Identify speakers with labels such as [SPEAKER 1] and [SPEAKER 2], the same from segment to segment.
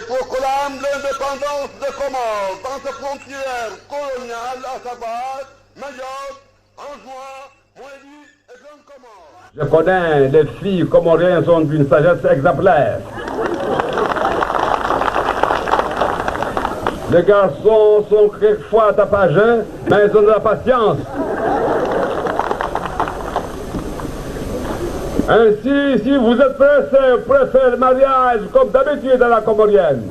[SPEAKER 1] proclame l'indépendance des Comores dans ses frontières coloniales, à savoir Mayotte, Anjouan, Moélie et Grande Comore.
[SPEAKER 2] Je connais les filles comoriennes sont d'une sagesse exemplaire. Les garçons sont quelquefois tapageux, mais ils ont de la patience. Ainsi, si vous êtes pressé, préférez le mariage comme d'habitude à la comorienne.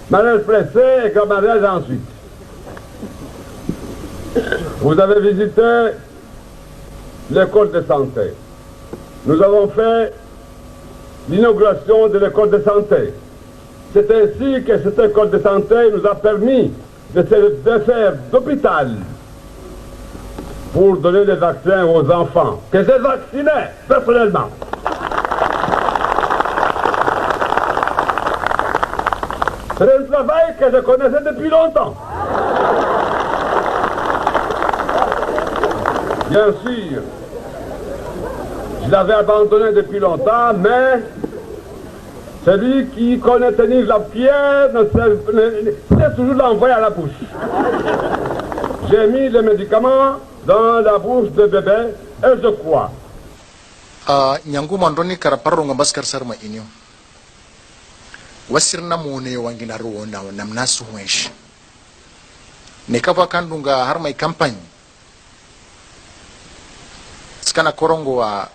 [SPEAKER 2] Mariage pressé et grand mariage ensuite. Vous avez visité l'école de santé. Nous avons fait l'inauguration de l'école de santé. C'est ainsi que cette école de santé nous a permis de faire d'hôpital pour donner des vaccins aux enfants, que j'ai vaccinés personnellement. C'est un travail que je connaissais depuis longtemps. Bien sûr, je l'avais abandonné depuis longtemps, mais celui qui connaît tenir la pierre sait toujours l'envoyer à la bouche. J'ai mis les médicaments dans la bouche de bébé et je crois.
[SPEAKER 3] Nyangu mandoni karaparro ngabaskar sarma inyo. Wasirna mone wangina ruona namnasu wesh. Nekava kandunga harma campagne. Skana korongo wa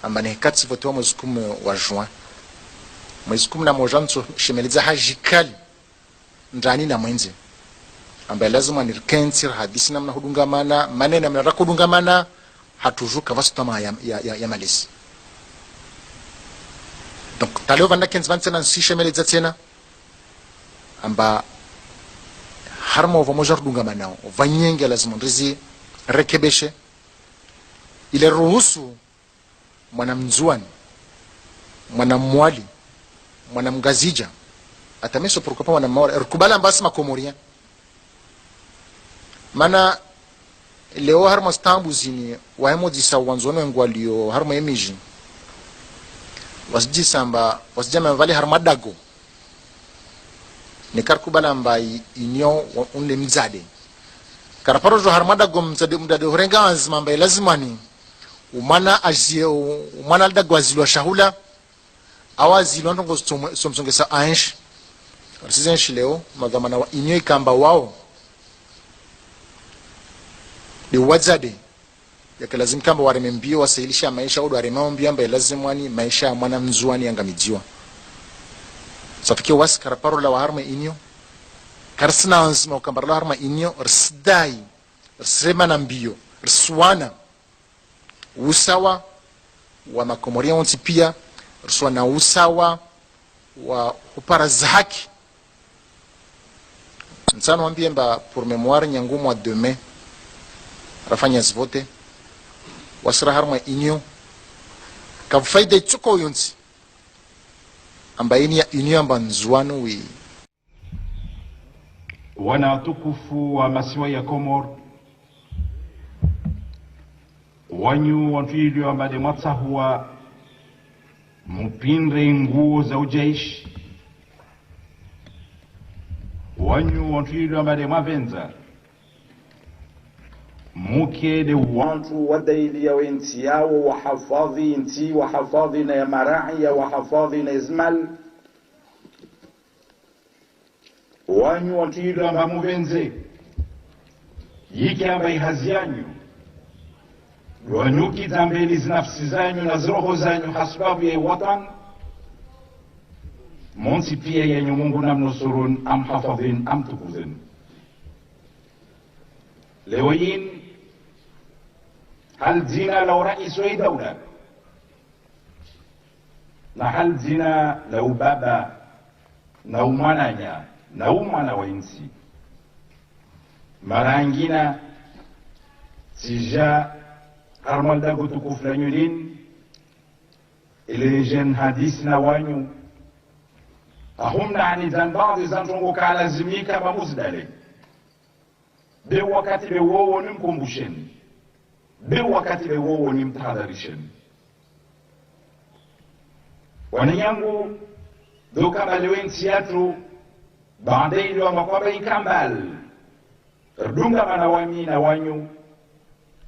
[SPEAKER 3] ambane katsi voto mwezi 10 wa juin. Mwezi 10 na mojanso shemeliza hajikali ndani na mwenzi. Ambaye lazima nirkensir hadisi namna hudungamana maneno namna kudungamana hatujuka vastama ya malisi. Donc taleo vanda kens vansena si shemeliza tena amba harmo vamojar dungamana vanyenge lazima ndizi rekebeshe ile ruhusu mwanamzuani mwanamwali mwanamgazija atameso prokopa mwanamwali rukubala mbasi makomoria mana leo harmo stambu zini wahemo disa wanzono ngwalio harmo emiji wasjisa mba wasjama vale harmadago ne karkubala mbai inyo unle mzade karaparojo harmadago mzade horenga azma mbai lazimani umana azie umana dagwazilwa shahula awazilwa ndongo somsongesa ansh arsizenshi leo magamana wa inyo ikamba wao de wazade yakalazim kamba waremembio wasailisha maisha au waremambio ambaye lazimwani maisha ya mwana mzuani angamijiwa safike was karaparo la harma inyo karsna ansma ukambara la harma inyo rsdai rsema mbio rswana usawa wa makomoria wonti pia rswana usawa wa upara zaki nsano ambie mba pour mémoire nyangu mois de mai rafanya zvote wasra harma inyo ka faida tsuko yonsi ambaini ya inyo amba nzuano wi
[SPEAKER 4] wana tukufu wa masiwa ya Komor wanyu wanfilio ambade matsahua mupinre nguo za ujaishi wanyu wanfilio ambade mavenza muke de wantu wadaili ya wenti yao wahafadhi inti wahafadhi na ya marai ya wahafadhi na izmal wanyu wantuilu amba muvenze yiki amba ihazi yanyu wanyuki zambeli zinafsi zanyu na zroho zanyu hasbabu ya watan monsi pia yenyu Mungu namnusurun am hafadhin am tukuzin leo yin هل زنا لو رئيس أي دولة هل زنا لو بابا لو منايا لو منا وينسي مرانجينا سجا أرمال داغو تكوف لنيولين إلي جن حديثنا وانيو أهم نعني زن بعض زن تنغو كالا زميكا بمزدالي بي وقت بي وو نمكم بوشين be wakati wewo ni mtahadharisheni. Wananyangu doka balewen siatu bande ilo makwaba ikambal rdunga manawami na wanyu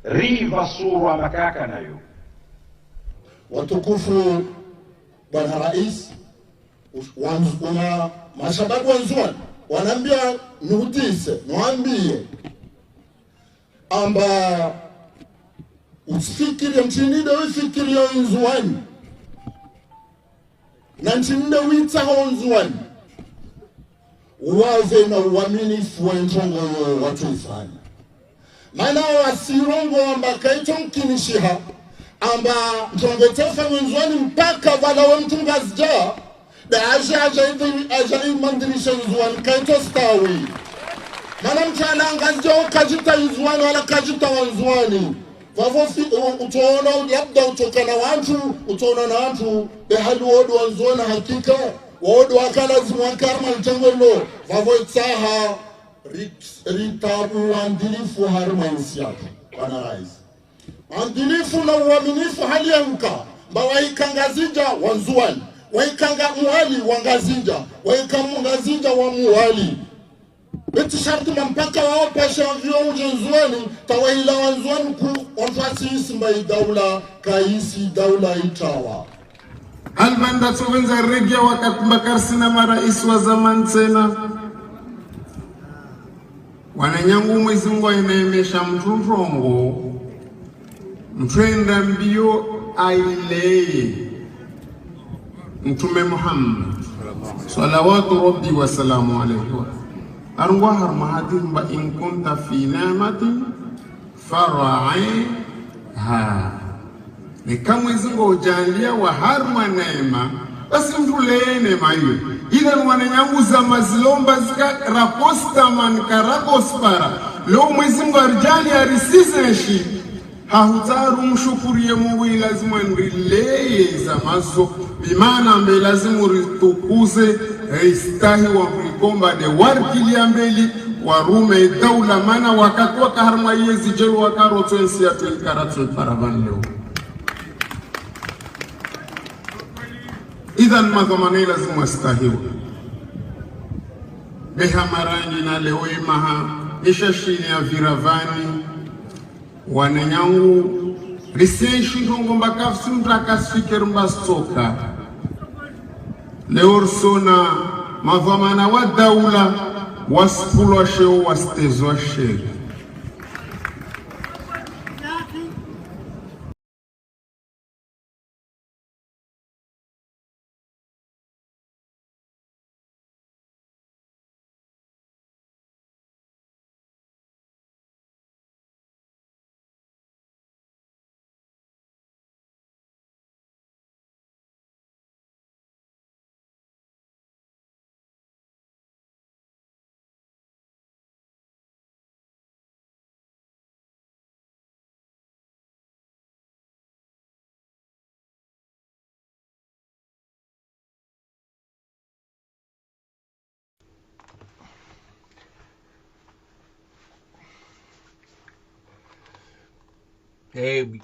[SPEAKER 4] riva surwa makaka nayo.
[SPEAKER 5] Watukufu Bwana Rais, wana mashababu wanzuani wanaambia nihutise niwaambie amba usifikirie mchinide wifikirie nzuani na mchinide witaho nzuani wave na uaminifu wa ntongo watu ifanya maana wasirongo amba kaito mkinishiha amba ntongo tefa nzuani mpaka wala wa mtungazja da aja imandirisha nzuani kaito stawi mana mchana ngazja ukajita nzuani wala kajita wanzuani vavo utaona labda utokana watu utaona na watu behali wodu wanzuani hakika wodu wakalazimu wakarma mtengolo vavo itaha ritabu wandilifu harma insiatu Bwana Rais wandilifu na uaminifu hali ya mka mba waikangazija wanzuani waikanga muhali wangazinja waikangazija wa muhali beti sharti mpaka wao pasha vyo ujenzuani tawahila wanzuani ku onfasi isimba daula kaisi daula itawa
[SPEAKER 6] Albanda tuwenza regia wakakumbakar sina marais wa zaman tena wananyangu Mwenyezi Mungu ainaemesha mtunrongo mtwenda mbio aileye Mtume Muhammad salawatu rabbi wa salamu alayhi arwa har mahadim ba in kunta fi ni'matin fara'iha ni kama Mwenyezi Mungu ujalia wa harma neema basi mtulee neema hiyo ila wananyangu za mazilomba zika raposta man karapospara leo Mwenyezi Mungu arjali arisizeshi hahutaru mshukurie Mungu lazima ndilee za mazo bimana ambe lazima ritukuze istahi wa mkomba de warkili ambeli warume daula mana wakatwa kaharma yezi jeru wakaroto ensi ya tuikaratu paravan leo idhan madhamani lazima stahiwa beha marangi na leo imaha ishashini ya viravani wananyangu risenshi ndongo mbakafsi mtakasifikir mbastoka leo sona madhamana wa daula waspulwa sheo wastezwa sheri
[SPEAKER 7] Eh oui.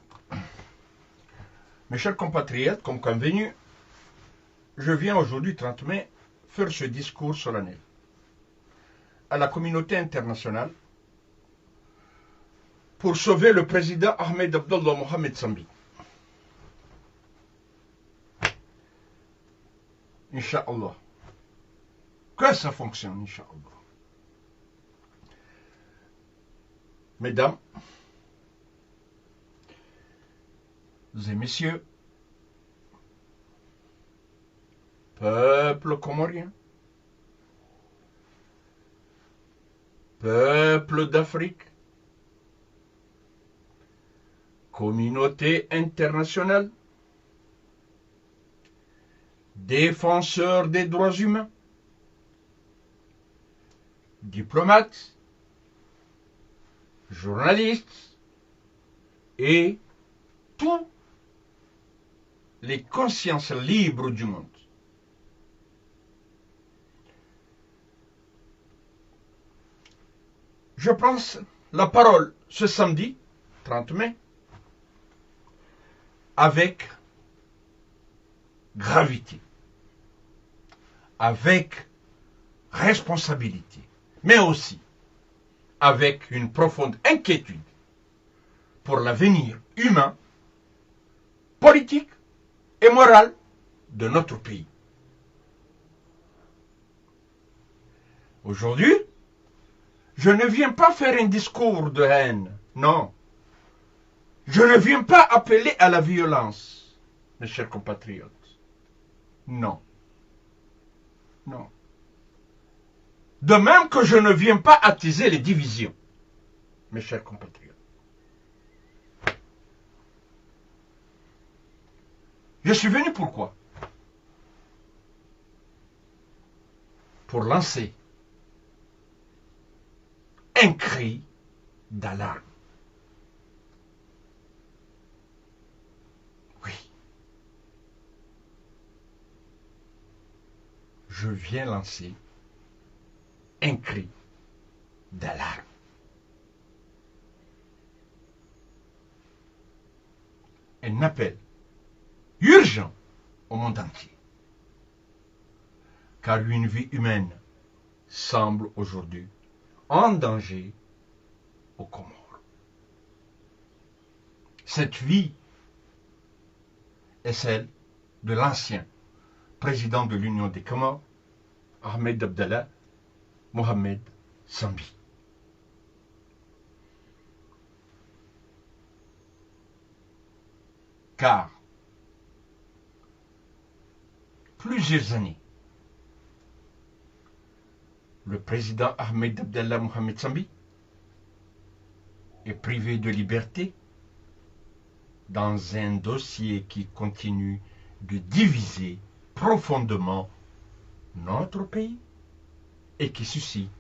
[SPEAKER 7] Mes chers compatriotes, comme convenu, je viens aujourd'hui, 30 mai, faire ce discours solennel à la communauté internationale pour sauver le président Ahmed Abdallah Mohamed Sambi. Inch'Allah. Que ça fonctionne, Inch'Allah. Mesdames et messieurs, peuple comorien, peuple d'Afrique, communauté internationale, défenseurs des droits humains, diplomates, journalistes et tous les consciences libres du monde. Je prends la parole ce samedi 30 mai avec gravité, avec responsabilité, mais aussi avec une profonde inquiétude pour l'avenir humain, politique et moral de notre pays. Aujourd'hui, je ne viens pas faire un discours de haine, non. Je ne viens pas appeler à la violence, mes chers compatriotes. Non. Non. De même que je ne viens pas attiser les divisions, mes chers compatriotes. Je suis venu pourquoi? Pour lancer un cri d'alarme. Oui. Je viens lancer un cri d'alarme. Un appel urgent au monde entier. Car une vie humaine semble aujourd'hui en danger aux Comores. Cette vie est celle de l'ancien président de l'Union des Comores, Ahmed Abdallah Mohamed Sambi. Car plusieurs années, le président Ahmed Abdallah Mohamed Sambi est privé de liberté dans un dossier qui continue de diviser profondément notre pays et qui suscite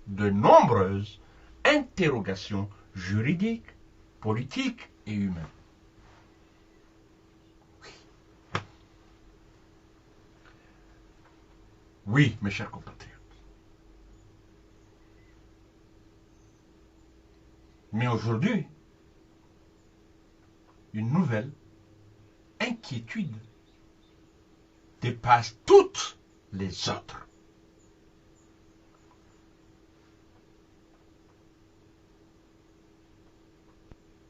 [SPEAKER 7] de nombreuses interrogations juridiques, politiques et humaines. Oui, mes chers compatriotes. Mais aujourd'hui, une nouvelle inquiétude dépasse toutes les autres.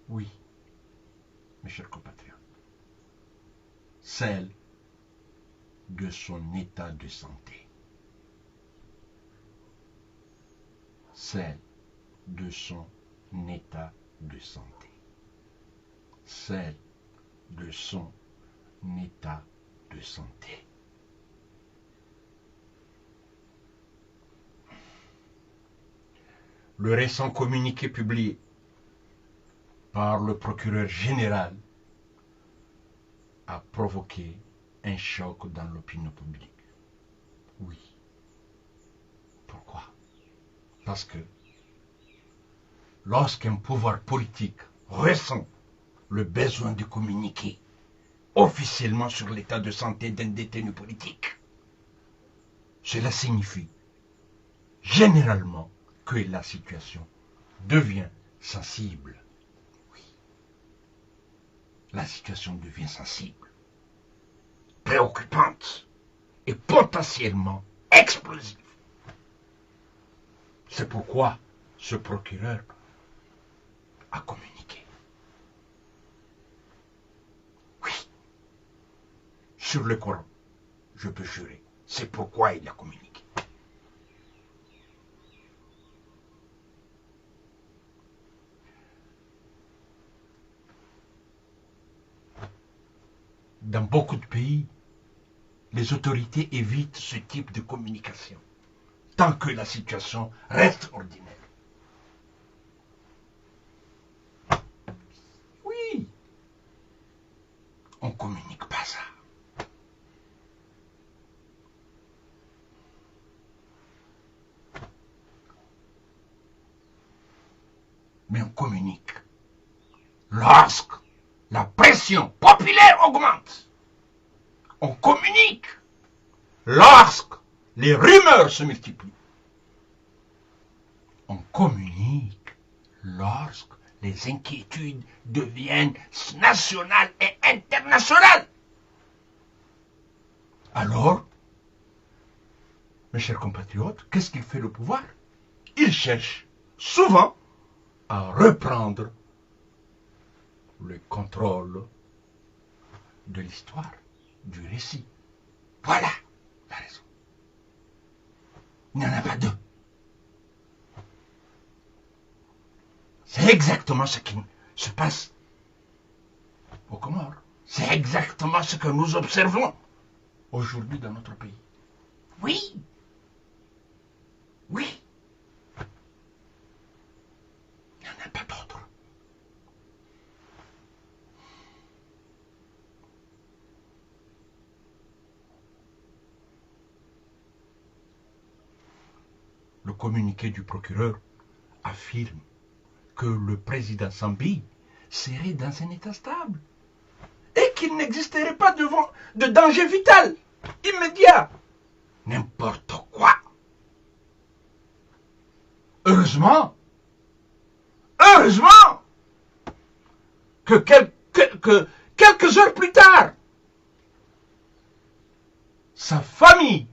[SPEAKER 7] Oui, mes chers compatriotes, celle de son état de santé. Celle de son état de santé. Celle de son état de santé. Le récent communiqué publié par le procureur général a provoqué un choc dans l'opinion publique. Oui. Pourquoi? Parce que lorsqu'un pouvoir politique ressent le besoin de communiquer officiellement sur l'état de santé d'un détenu politique, cela signifie généralement que la situation devient sensible. Oui. La situation devient sensible, préoccupante et potentiellement explosive. C'est pourquoi ce procureur a communiqué. Oui, sur le Coran, je peux jurer, c'est pourquoi il a communiqué. Dans beaucoup de pays, les autorités évitent ce type de communication, tant que la situation reste ordinaire. Oui, on ne communique pas ça. Mais on communique lorsque la pression populaire augmente. On communique lorsque les rumeurs se multiplient. On communique lorsque les inquiétudes deviennent nationales et internationales. Alors, Mes chers compatriotes, qu'est-ce qu'il fait le pouvoir? Il cherche souvent à reprendre le contrôle de l'histoire, du récit. Voilà la raison. Il n'y en a pas deux. C'est exactement ce qui se passe aux Comores. C'est exactement ce que nous observons aujourd'hui dans notre pays. Oui. Oui. Il n'y en a pas d'autre. Le communiqué du procureur affirme que le président Sambi serait dans un état stable et qu'il n'existerait pas de danger vital, immédiat. N'importe quoi. Heureusement que quelques heures plus tard, sa famille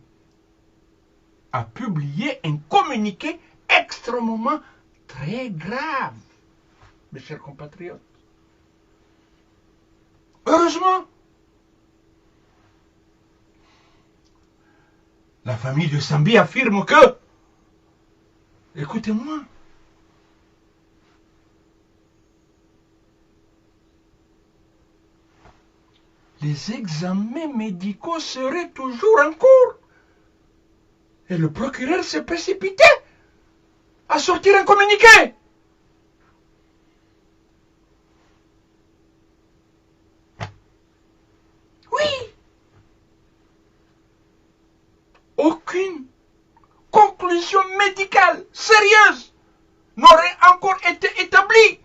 [SPEAKER 7] a publié un communiqué extrêmement très grave, mes chers compatriotes. Heureusement, la famille de Sambi affirme que, écoutez-moi, les examens médicaux seraient toujours en cours. Et le procureur s'est précipité à sortir un communiqué. Oui. Aucune conclusion médicale sérieuse n'aurait encore été établie.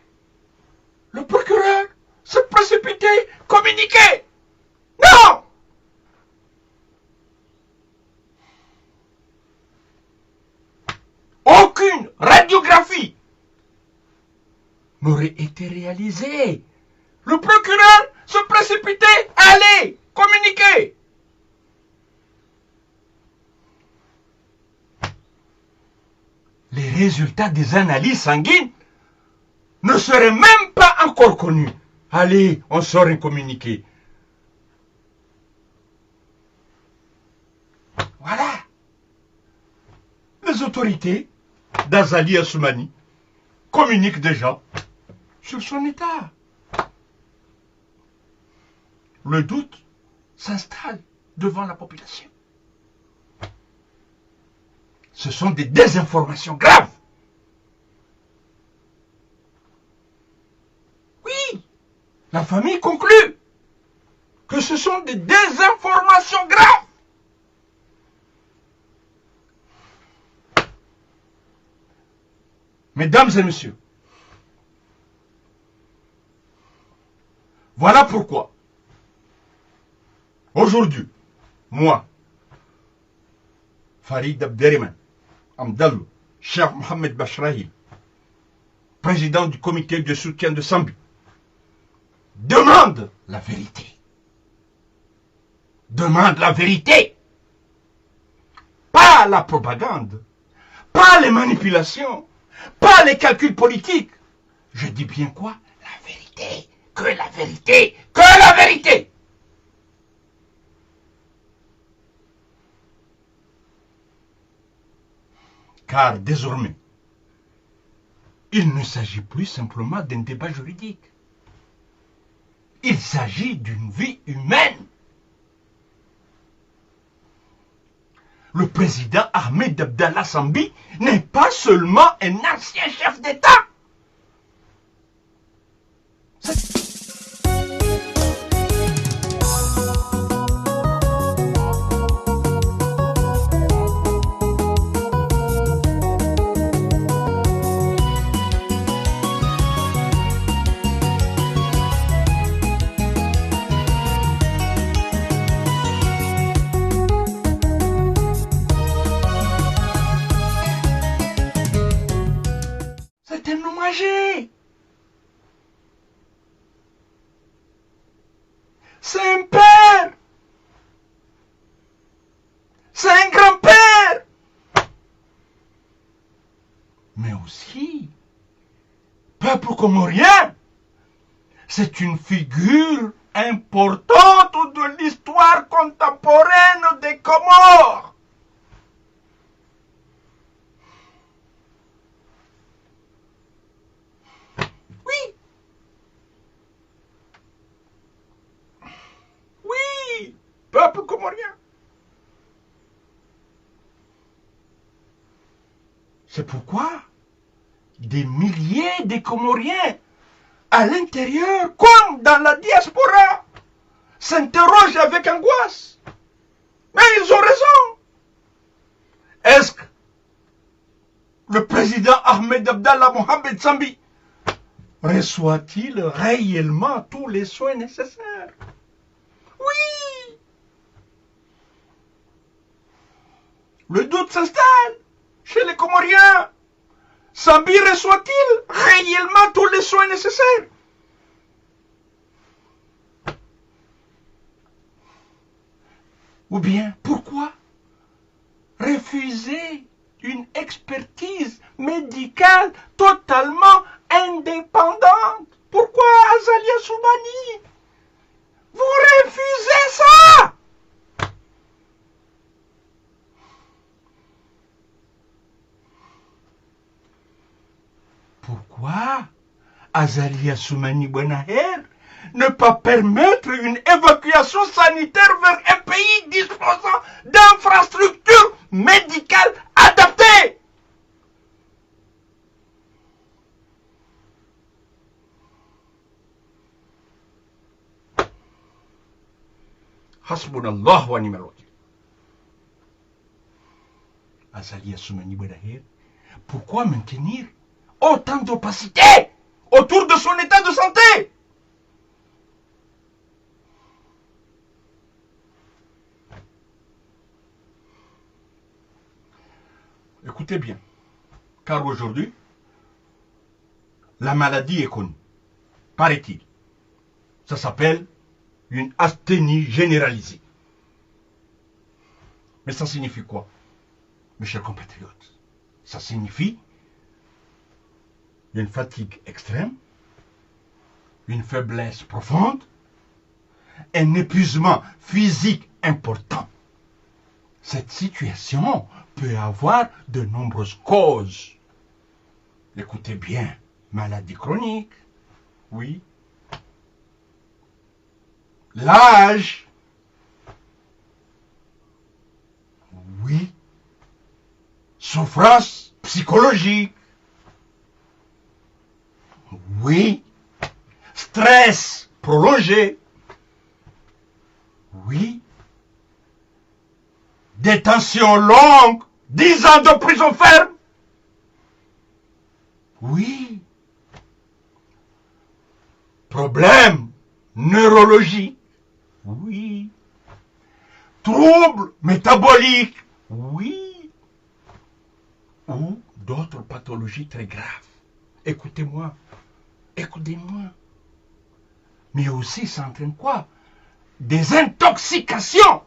[SPEAKER 7] Le procureur s'est précipité, communiqué. Non! Aucune radiographie n'aurait été réalisée. Le procureur se précipitait, allez, communiquer. Les résultats des analyses sanguines ne seraient même pas encore connus. Allez, on sort un communiqué. Voilà. Les autorités d'Azali Assoumani communiquent déjà sur son état. Le doute s'installe devant la population. Ce sont des désinformations graves. Oui, la famille conclut que ce sont des désinformations graves. Mesdames et messieurs, voilà pourquoi, aujourd'hui, moi, Farid Abderrahmane Amdalou, Cheikh Mohamed Bachrahi, président du comité de soutien de Sambi, demande la vérité. Demande la vérité. Pas la propagande, pas les manipulations, pas les calculs politiques. Je dis bien quoi? La vérité. Que la vérité. Que la vérité. Car désormais, il ne s'agit plus simplement d'un débat juridique. Il s'agit d'une vie humaine. Le président Ahmed Abdallah Sambi n'est pas seulement un ancien chef d'État. C'est un homme âgé. C'est un père. C'est un grand-père. aussi, peuple comorien, c'est une figure importante de l'histoire contemporaine des Comores. Oui. Oui, peuple comorien. C'est pourquoi des milliers de Comoriens à l'intérieur comme dans la diaspora s'interrogent avec angoisse. Mais ils ont raison. Est-ce que le président Ahmed Abdallah Mohamed Sambi reçoit-il réellement tous les soins nécessaires? Oui. Le doute s'installe chez les Comoriens. Sambi reçoit-il réellement tous les soins nécessaires? Ou bien, pourquoi refuser une expertise médicale totalement indépendante? Pourquoi, Azalia Soumani, vous refusez ça? Pourquoi Azalia Soumani Bouanaher ne pas permettre une évacuation sanitaire vers un pays disposant d'infrastructures médicales adaptées? Hasbunallah wa ni'mal wakil. Azalia Soumani Bouanaher, pourquoi maintenir autant d'opacité autour de son état de santé? Écoutez bien, car aujourd'hui, la maladie est connue, paraît-il. Ça s'appelle une asthénie généralisée. Mais ça signifie quoi, mes chers compatriotes? Ça signifie une fatigue extrême, une faiblesse profonde, un épuisement physique important. Cette situation peut avoir de nombreuses causes. Écoutez bien, maladie chronique, oui. L'âge, oui. Souffrance psychologique, oui. Stress prolongé, oui. Détention longue, 10 ans de prison ferme, oui. Problème neurologique, oui. Troubles métaboliques, oui. Ou d'autres pathologies très graves. Écoutez-moi, écoutez-moi. Mais aussi, ça entraîne quoi? Des intoxications,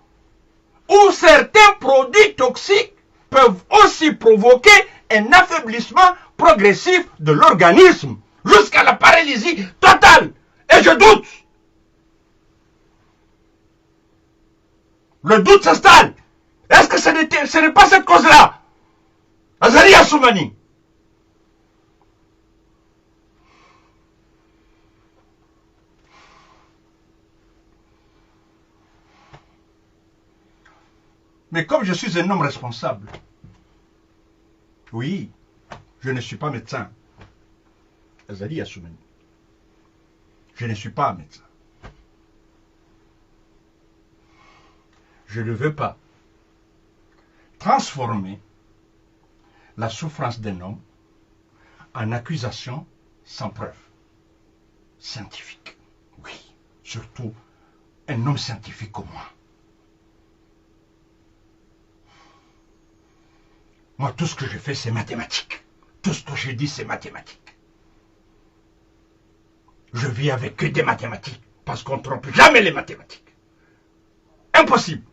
[SPEAKER 7] où certains produits toxiques peuvent aussi provoquer un affaiblissement progressif de l'organisme, jusqu'à la paralysie totale. Et je doute. Le doute s'installe. Est-ce que ce n'est pas cette cause-là? Azalia Soumani. Mais comme je suis un homme responsable, oui, je ne suis pas médecin. Azalia Soumani. Je ne suis pas médecin. Je ne veux pas transformer la souffrance d'un homme en accusation sans preuve scientifique. Oui, surtout un homme scientifique comme moi. Moi, tout ce que je fais, c'est mathématique. Tout ce que je dis, c'est mathématique. Je vis avec que des mathématiques, parce qu'on ne trompe jamais les mathématiques. Impossible.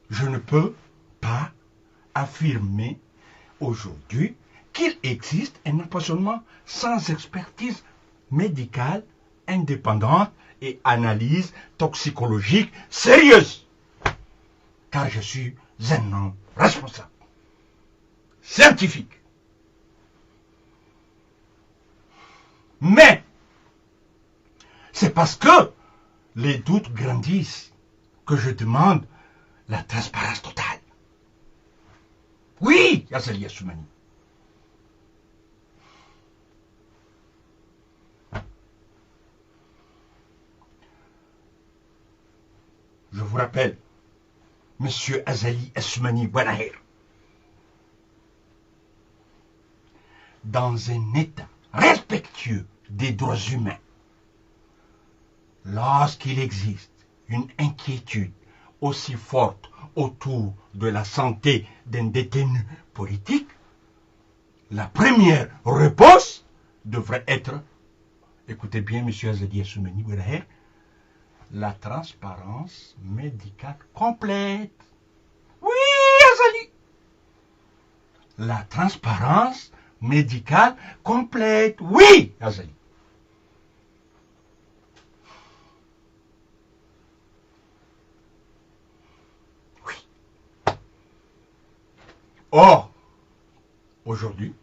[SPEAKER 7] Je ne peux pas affirmer aujourd'hui qu'il existe un empoisonnement sans expertise médicale indépendante et analyse toxicologique sérieuse. Car je suis un homme responsable, scientifique. Mais c'est parce que les doutes grandissent que je demande la transparence totale. Oui, Azali Assoumani. Je vous rappelle, Monsieur Azali Assoumani Bouanahir, dans un état respectueux des droits humains, lorsqu'il existe une inquiétude aussi forte autour de la santé d'un détenu politique, la première réponse devrait être, écoutez bien, Monsieur Azali Assoumani Bouanahir, la transparence médicale complète. Oui, Azali. La transparence médicale complète. Oui, Azali. Oui. Or, aujourd'hui,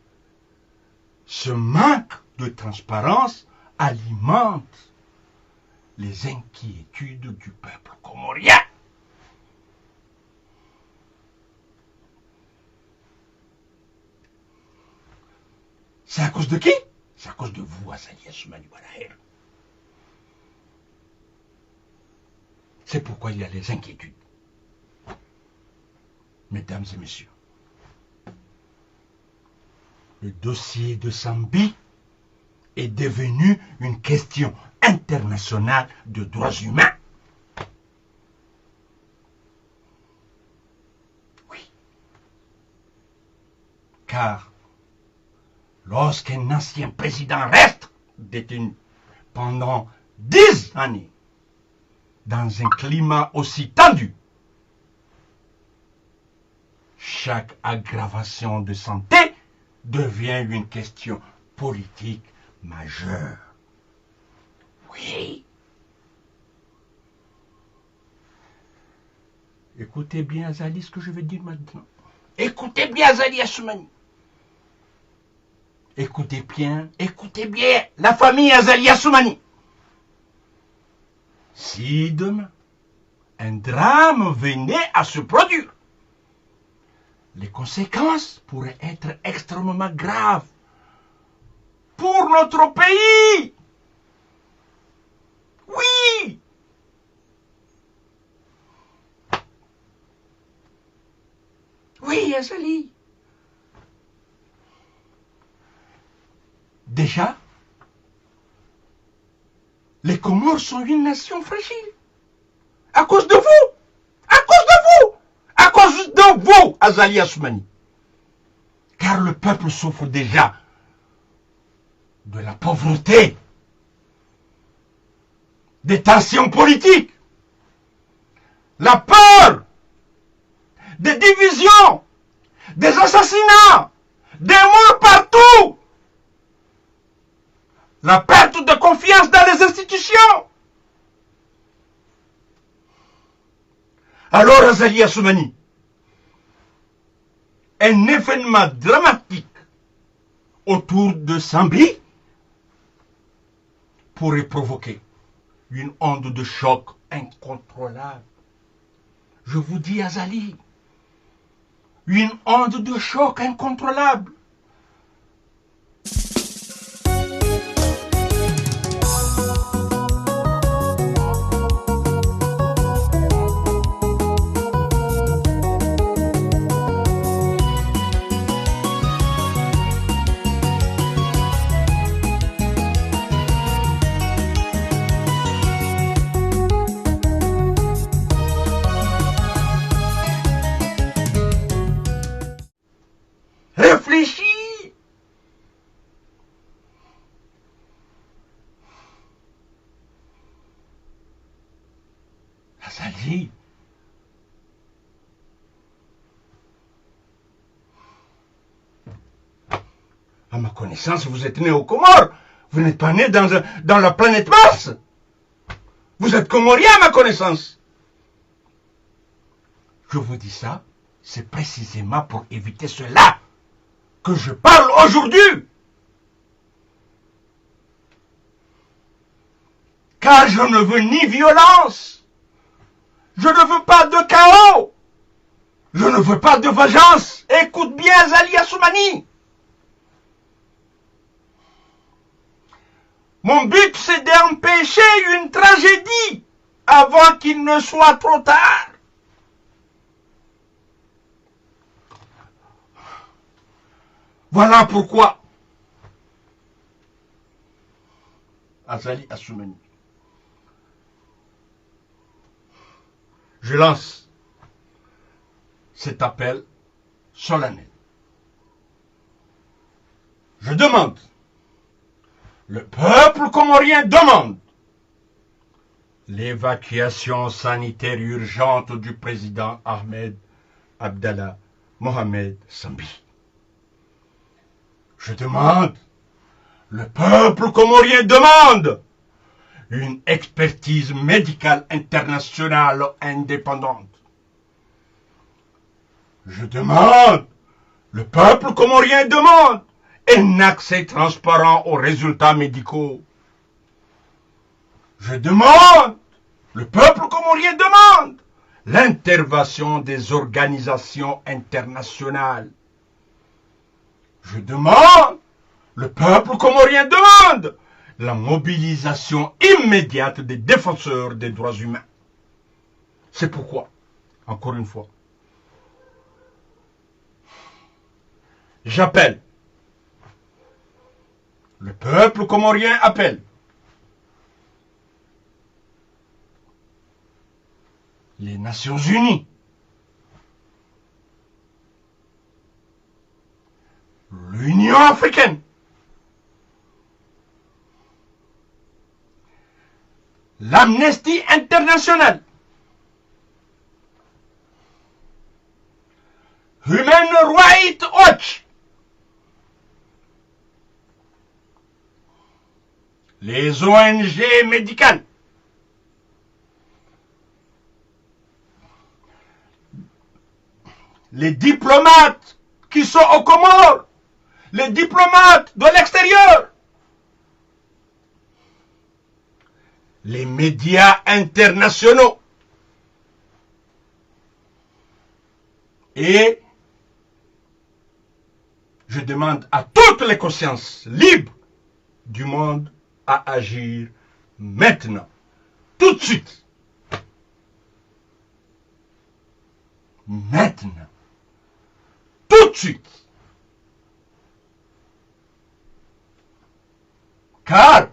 [SPEAKER 7] ce manque de transparence alimente les inquiétudes du peuple comorien. C'est à cause de qui? C'est à cause de vous, Azali Assoumani Bouanahir. C'est pourquoi il y a les inquiétudes. Mesdames et messieurs, le dossier de Sambi est devenu une question internationale de droits humains. Oui. Car lorsqu'un ancien président reste détenu pendant 10 années dans un climat aussi tendu, chaque aggravation de santé devient une question politique majeure. Oui. Écoutez bien, Azali, ce que je vais dire maintenant. Écoutez bien, Azali Assoumani. Écoutez bien, la famille Azali Assoumani. Si demain, un drame venait à se produire, les conséquences pourraient être extrêmement graves pour notre pays. Oui. Oui, Azali. Déjà, les Comores sont une nation fragile. À cause de vous. À cause de vous. À cause de vous, Azali Assoumani. Car le peuple souffre déjà de la pauvreté, des tensions politiques, la peur, des divisions, des assassinats, des morts partout, la perte de confiance dans les institutions. Alors, Azali Assoumani, un événement dramatique autour de Sambi pourrait provoquer une onde de choc incontrôlable. Je vous dis, Azali, une onde de choc incontrôlable. Réfléchis. Azali, À ma connaissance, vous êtes né aux Comores. Vous n'êtes pas né dans la planète Mars. Vous êtes Comorien à ma connaissance. Je vous dis ça, c'est précisément pour éviter cela que je parle aujourd'hui. Car je ne veux ni violence, je ne veux pas de chaos, je ne veux pas de vengeance. Écoute bien Azali Assoumani. Mon but, c'est d'empêcher une tragédie avant qu'il ne soit trop tard. Voilà pourquoi Azali Assoumani, je lance cet appel solennel. Je demande, le peuple comorien demande l'évacuation sanitaire urgente du président Ahmed Abdallah Mohamed Sambi. Je demande, le peuple comorien demande une expertise médicale internationale indépendante. Je demande, le peuple comorien demande un accès transparent aux résultats médicaux. Je demande, le peuple comorien demande l'intervention des organisations internationales. Je demande, le peuple comorien demande la mobilisation immédiate des défenseurs des droits humains. C'est pourquoi, encore une fois, j'appelle, le peuple comorien appelle les Nations Unies, l'Union africaine, l'Amnesty International, Human Rights Watch, les ONG médicales, les diplomates qui sont aux Comores, les diplomates de l'extérieur, les médias internationaux et je demande à toutes les consciences libres du monde à agir maintenant, tout de suite, maintenant, tout de suite. Car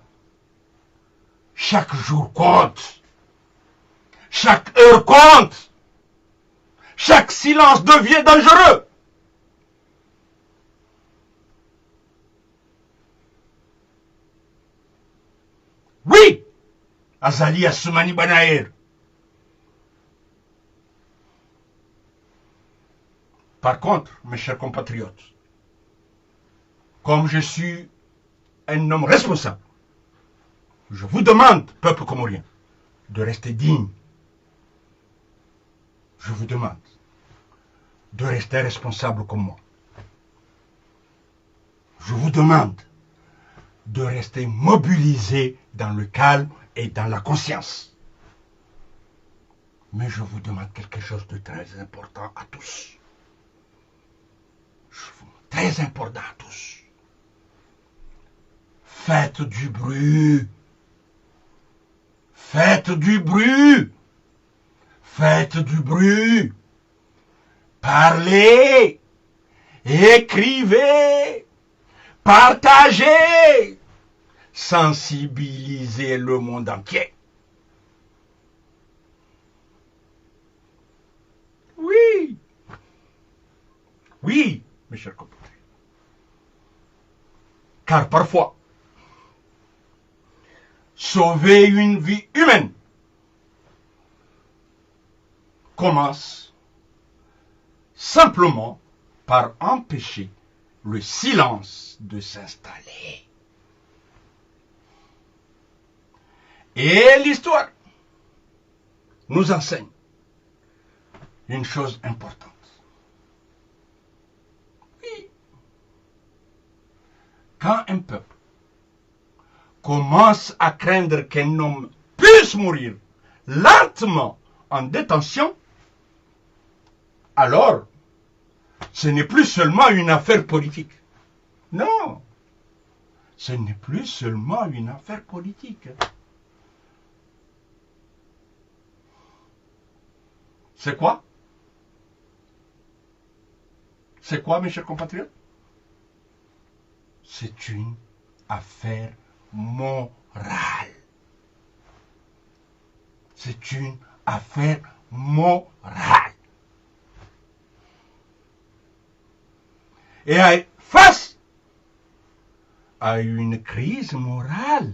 [SPEAKER 7] chaque jour compte, chaque heure compte, chaque silence devient dangereux. Oui, Azali Assoumani Banaïr. Par contre, mes chers compatriotes, comme je suis un homme responsable, je vous demande, peuple comorien, de rester digne. Je vous demande de rester responsable comme moi. Je vous demande de rester mobilisé dans le calme et dans la conscience. Mais je vous demande quelque chose de très important à tous. Très important à tous. Faites du bruit. Faites du bruit. Faites du bruit. Parlez. Écrivez. Partagez. Sensibilisez le monde entier. Oui. Oui, mes chers compatriotes. Car parfois, sauver une vie humaine commence simplement par empêcher le silence de s'installer. Et l'histoire nous enseigne une chose importante. Oui, quand un peuple commence à craindre qu'un homme puisse mourir lentement en détention, alors ce n'est plus seulement une affaire politique. Non, ce n'est plus seulement une affaire politique. C'est quoi? C'est quoi, mes chers compatriotes? C'est une affaire morale. C'est une affaire morale. Et face à une crise morale,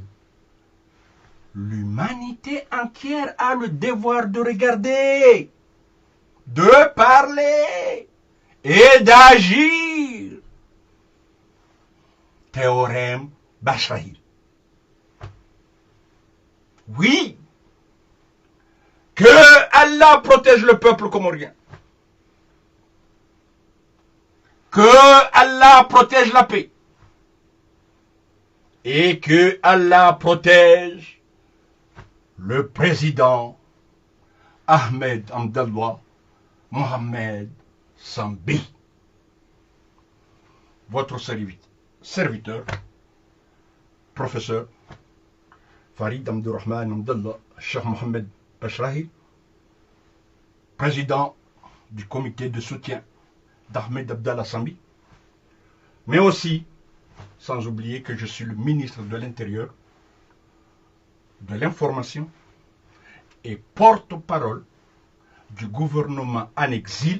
[SPEAKER 7] l'humanité entière a le devoir de regarder, de parler et d'agir. Théorème Bachrahi. Oui, que Allah protège le peuple comorien. Que Allah protège la paix. Et que Allah protège le président Ahmed Abdallah Mohamed Sambi. Votre serviteur, professeur Farid Abdurrahman Abdallah Cheikh Mohamed Bachrahi, président du comité de soutien d'Ahmed Abdallah Sambi, mais aussi, sans oublier que je suis le ministre de l'Intérieur, de l'Information et porte-parole du gouvernement en exil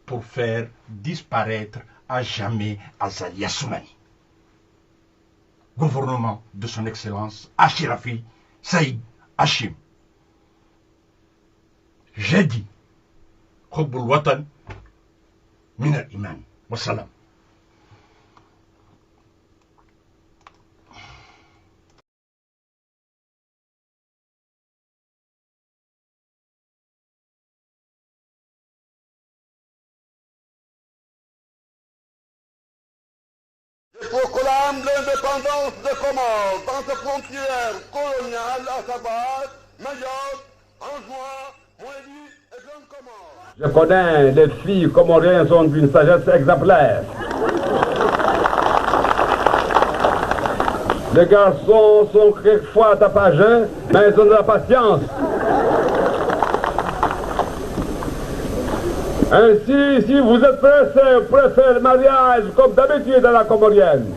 [SPEAKER 7] pour faire disparaître à jamais Azali Assoumani. Gouvernement de son Excellence Ashirafi Saïd Hachim. J'ai dit, Hubbul Watan min al-Iman. Wassalam.
[SPEAKER 1] Il proclame l'indépendance des Comores dans ses frontières coloniales, à savoir Mayotte, Anjouan, Moélie et Grande Comore.
[SPEAKER 2] Je connais, les filles comoriennes sont d'une sagesse exemplaire. Les garçons sont quelquefois tapageux, mais ils ont de la patience. Ainsi, si vous êtes pressé, préférez le mariage comme d'habitude dans la comorienne.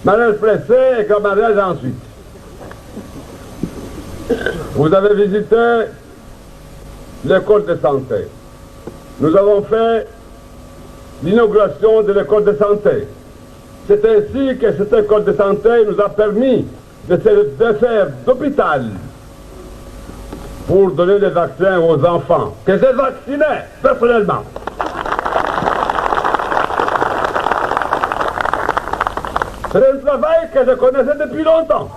[SPEAKER 2] Mariage pressé et grand mariage ensuite. Vous avez visité l'école de santé. Nous avons fait l'inauguration de l'école de santé. C'est ainsi que cette école de santé nous a permis de se faire d'hôpital pour donner des vaccins aux enfants, que j'ai vaccinés personnellement. C'est un travail que je connaissais depuis longtemps.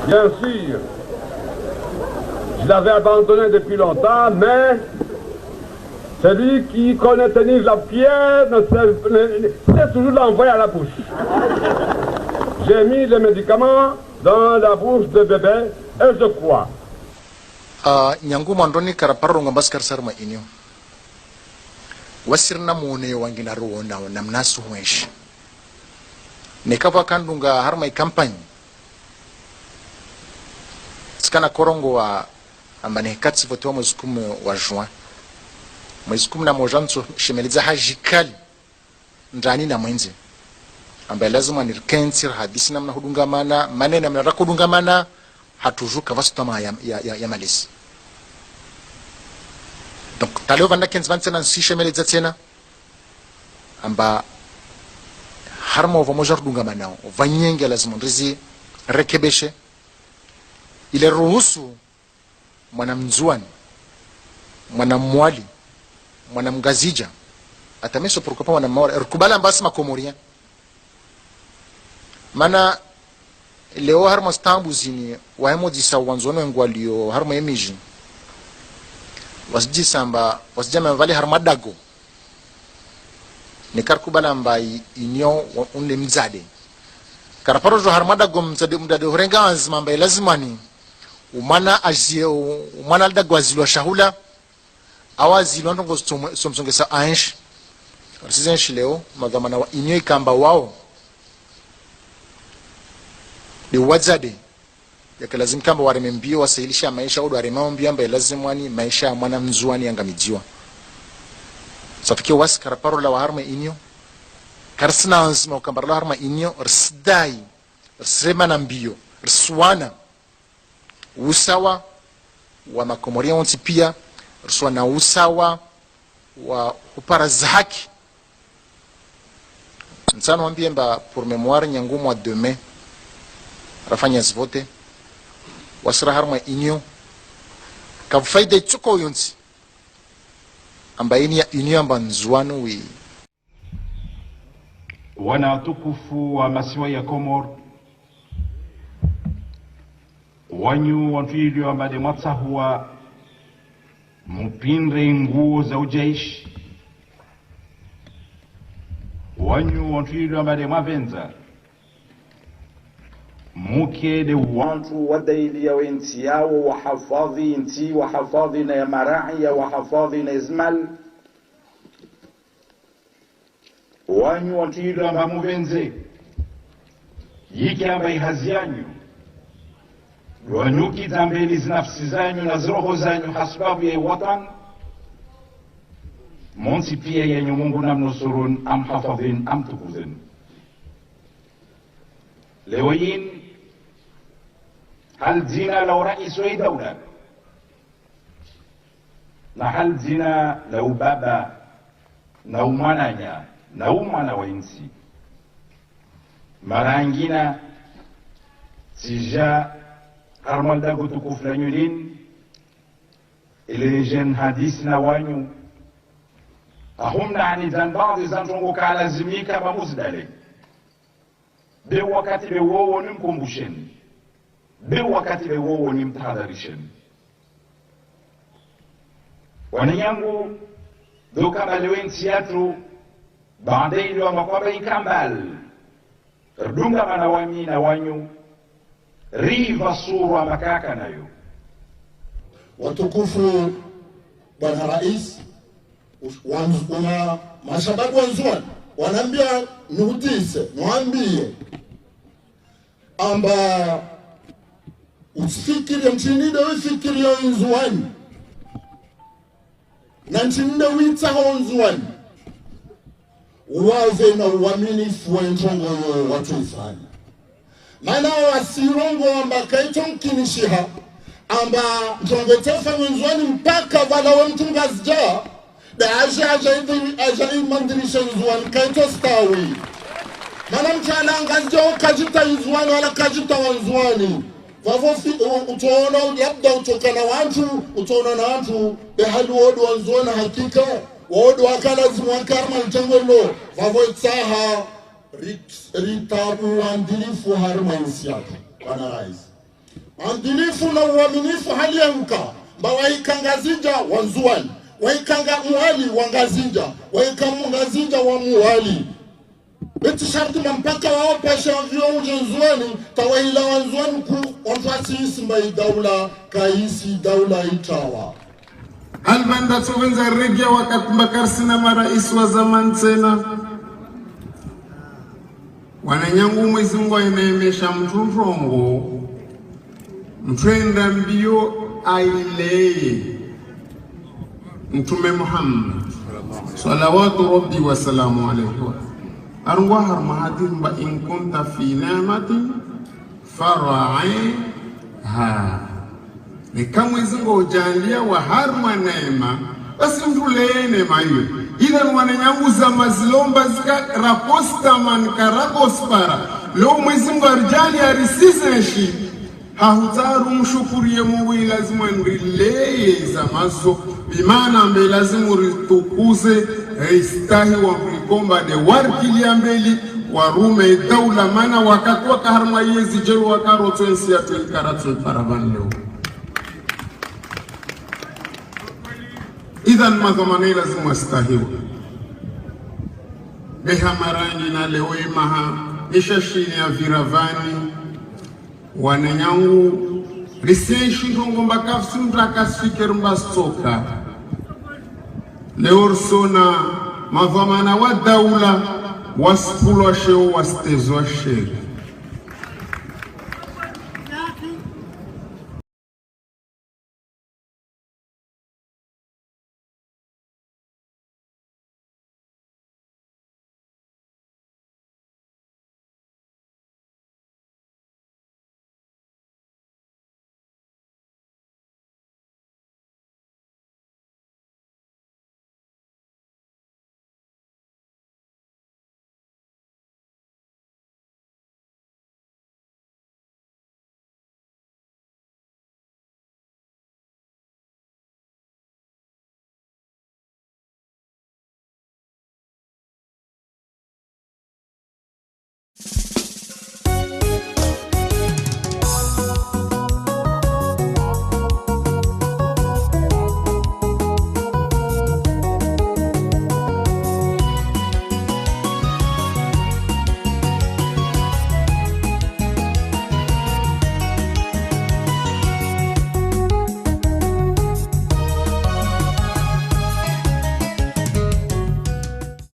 [SPEAKER 2] Bien sûr, je l'avais abandonné depuis longtemps, mais celui qui connaît tenir la pierre ne sait toujours l'envoyer à la bouche. J'ai mis les médicaments dans la bouche de bébé et je crois.
[SPEAKER 3] Nyangu mandoni karaparro ngambas karsarma inyo. Wasirna mune wangina ruona namnasu mweshi. Nekava kandunga harma campagne. Skana korongo wa ambane katsi voto mwezi 10 wa juin. Mwezi 10 na mojanso shemeliza hajikali ndani na mwenzi. Ambaye lazima nirkensi hadisi namna hudungamana maneno namna kudungamana hatujuka vasutama ya malisi. Donc taleo vanda kenzi vansena nsishe meleza tena amba harmo vamoja kudungamana vanyenge lazima ndizi rekebeshe ile ruhusu mwanamzuani mwanamwali mwanamgazija atameso prokopa wana mora rukubala mbasi makomoria mana leo harma stambu zini waemo disa wanzono ngwalio harma emiji wasji samba wasjama vale harma dago ne karkubala mbai inyo unle mzade karaparo jo harma dago mzade horenga azma mbai lazimani umana ajie umana dago azilwa shahula awazi londongo somsongesa ansh risizenshi leo madhamana wa inyo ikamba wao de wazade yake lazima kamba waremembio wasailisha maisha au waremambio ambaye lazima wani maisha ya mwana mzuani angamijiwa safikia wasi karaparo la harma inyo karsina anzima ukambara la harma inyo rsidai rsema na mbio rswana usawa wa makomoria wanti pia rswana usawa wa upara zaki nsano wambie mba pour mémoire nyangumu wa demain rafanya zvote wasira harma inyo kafaida chuko yonti ambaini ya inyo amba nzuano wi
[SPEAKER 4] wana tukufu wa masiwa ya Komor wanyu wantuilio ambade matsahuwa mpindre nguo za ujeishi wanyu wantuilio ambade mavenza mukede wantu wadaili ya wenti yao wahafadhi inti wahafadhi na ya marai ya wahafadhi na izmal wanyu wantuilio amba muvenze yiki amba ihazianyu wanyuki zambeli zinafsi zanyu na zroho zanyu hasbabu ya watan monsi pia yenye Mungu namnusurun amhafadhin amtukuzin lewayin hal zina lau rais wa dawla na hal zina lau baba na umwananya na umwana wa insi marangina sija harmal dago tukufu la nyulin ile jen hadis na wanyu ahumna ani zan baadhi zantongo kalazimika mamuzdale be wakati be wowo nimkumbusheni be wakati be wowo nimtahadharisheni wanyangu doka balewen siatu baadaye ilo makwaba ikambal rdunga manawami na wanyu riva surwa makaka nayo
[SPEAKER 5] watukufu bwana rais wana mashababu wanzuani wanaambia nuhutise mwambie amba usifikiri mchinide ufikiri ya nzuani na mchinide witaho nzuani uwaze na uaminifu wa njongo watu ifanya maana wasirongo amba kaito mkinishiha amba njongo tefa nzuani mpaka wala wa mtunga zja da aja imandirisha nzuani kaito stawi mana mchana angazja ukajita nzuani wala kajita wanzuani vavofi utaona labda utokana wantu utaona na wantu behali wodu wanzuani hakika wodu wakala zimwakarma mtengolo vavo itaha ritabu wandilifu harma insiaka wana rais wandilifu na uaminifu hali ya mka mba waikangazija wanzuani waikanga muhali wangazinja waikamungazinja wa muhali beti sharti mpaka wao pasha vyo ujenzuani tawahila wanzuani ku onfasi isimba daula kaisi daula itawa
[SPEAKER 6] albanda tuwenza regia wakati mbakarsina marais wa zaman tena wananyangu Mwenyezi Mungu ainaemesha mturongo mtwenda mbio aileye Mtume Muhammad salawatu rabbi wa salamu alayhi arwa harma hadin in kunta fi ni'matin faraiha ni kama Mwenyezi Mungu ujalia wa harma neema basi mtulee neema hiyo ila wananyangu za mazilomba zika raposta man karakospara leo Mwenyezi Mungu arjali arisizeshi hahutaru mshukurie Mungu lazima nrileye za mazo bimana mbe lazima ritukuze istahi wa mlikomba de warkilia mbeli warume daula mana wakatwa kaharma yezi jelu wakaroto ensi ya tuikaratu paravan leo. Idhan madhamane lazima stahiwa beha marangi na leo imaha ishashini ya viravani wananyangu risenshi ngomba kafsi mtaka speaker mbastoka leo sona madhamana wa daula waspulo sheo wastezwa sheri